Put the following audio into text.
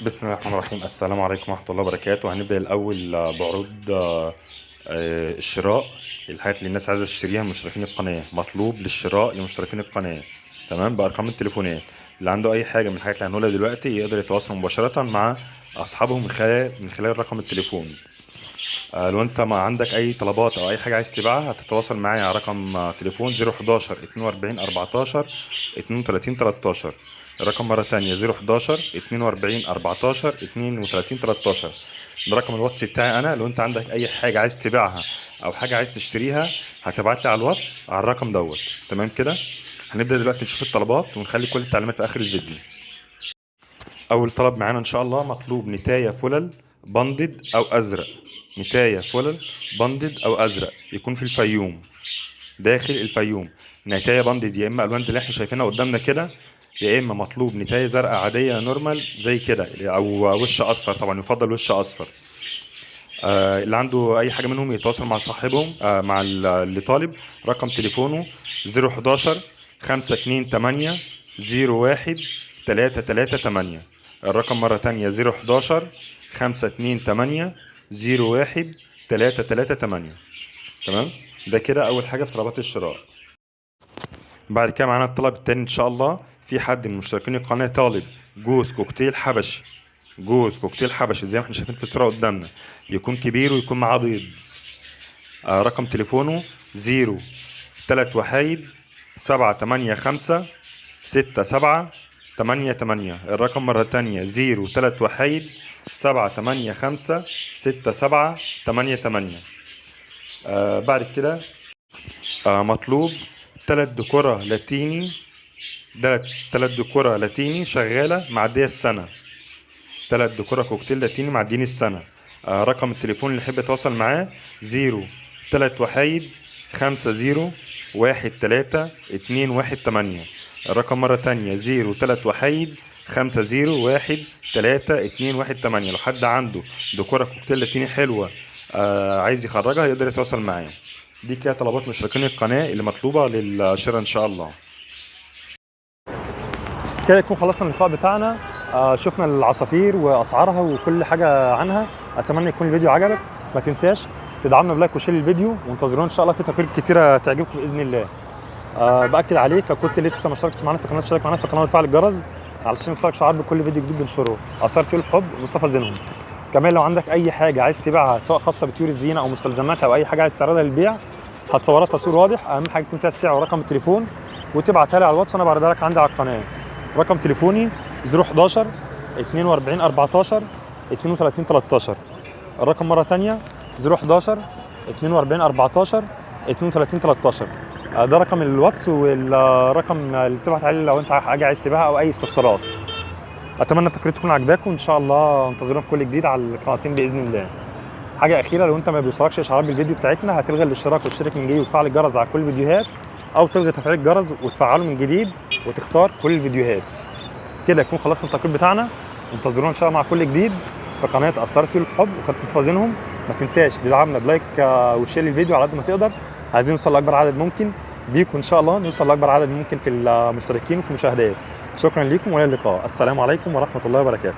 بسم الله الرحمن الرحيم. السلام عليكم ورحمة الله وبركاته. هنبدأ الأول بعروض الشراء، الحاجات اللي الناس عايزة تشتريها من مشتركين القناة. مطلوب للشراء لمشتركين القناة، تمام، بأرقام التليفونات. اللي عنده أي حاجة من الحاجات اللي هنقولها دلوقتي يقدر يتواصل مباشرة مع أصحابه من خلال رقم التليفون. لو أنت ما عندك أي طلبات أو أي حاجة عايز تبيعها هتتواصل معايا على رقم تليفون 011 42 14 32 13. الرقم مرة تانية 011 42 14 32 13. ده رقم الواتس بتاعي أنا. لو أنت عندك أي حاجة عايز تبيعها أو حاجة عايز تشتريها هتبعت لي على الواتس على الرقم دوت، تمام كده. هنبدأ دلوقتي نشوف الطلبات ونخلي كل التعليمات في آخر الفيديو. أول طلب معانا إن شاء الله مطلوب نتاية فلل بندد أو أزرق. نتاية فلل بندد أو أزرق، يكون في الفيوم، داخل الفيوم. نتاية بندد يا إما ألوان زي اللي إحنا شايفينها قدامنا كده، يا إما مطلوب نتاية زرقاء عادية نورمال زي كده، أو وش أصفر. طبعا يفضل وش أصفر. اللي عنده أي حاجة منهم يتواصل مع صاحبهم، مع اللي طالب. رقم تليفونه 011 528 01 338. الرقم مرة تانية 011 528 01 338. تمام. ده كده أول حاجة في طلبات الشراء. بعد كده معانا الطلب التاني إن شاء الله. في حد من مشتركين القناة طالب جوز كوكتيل حبشي. جوز كوكتيل حبشي زي ما احنا شايفين في الصورة قدامنا، يكون كبير ويكون معاه بيض. رقم تليفونه 0 3 785 6788. الرقم مرة تانية 0 3 785 6788. بعد كده مطلوب تلات دكورة لاتيني، تلات دكورة لاتيني شغالة معدية السنة. تلات دكورة كوكتيل لاتيني معديين السنة. رقم التليفون اللي يحب يتواصل معاه 0 3 50 13 218. الرقم مرة تانية 0 3 50 13 218. لو حد عنده دكورة كوكتيل لاتيني حلوة عايز يخرجها يقدر يتواصل معايا. دي كده طلبات مشتركين القناة اللي مطلوبة للشراء إن شاء الله. كده يكون خلصنا اللقاء بتاعنا. شفنا العصافير واسعارها وكل حاجه عنها. اتمنى يكون الفيديو عجبك. ما تنساش تدعمنا بلايك وشير الفيديو، وانتظرونا ان شاء الله في تقارير كتيره تعجبكم باذن الله. باكد عليك لو كنت لسه ما اشتركتش معانا في القناه اشترك معانا في القناه وتفعل الجرس علشان يوصلك شعار بكل فيديو جديد بنشره. عصافير طيور الحب مصطفى زينهم. كمان لو عندك اي حاجه عايز تبيعها سواء خاصه بطيور الزينه او مستلزماتها او اي حاجه عايز تعرضها للبيع هتصورها تصوير واضح. اهم حاجه يكون فيها السعر ورقم التليفون وتبعتها لي على الواتس وانا بعرضها لك عندي على القناه. رقم تليفوني 011 42 14 32 13. الرقم مرة تانية 011 42 14 32 13. ده رقم الواتس والرقم اللي تبعت عليه لو انت حاجة عايز تبيعها او اي استفسارات. اتمنى التقرير تكون عجباكم وان شاء الله انتظرونا في كل جديد على القناتين باذن الله. حاجة اخيرة، لو انت ما بيوصلكش اشعارات بالفيديو بتاعتنا هتلغي الاشتراك وتشترك من جديد وتفعل الجرس على كل الفيديوهات، او تلغي تفعيل الجرس وتفعله من جديد وتختار كل الفيديوهات. كده يكون خلصنا التقرير بتاعنا. انتظرونا ان شاء الله مع كل جديد في قناه اسرار الحب وقناه مصطفى زينهم. ما تنساش تدعمنا بلايك وشير الفيديو على قد ما تقدر. عايزين نوصل لاكبر عدد ممكن بيكم ان شاء الله، نوصل لاكبر عدد ممكن في المشتركين وفي المشاهدات. شكرا لكم والى اللقاء. السلام عليكم ورحمه الله وبركاته.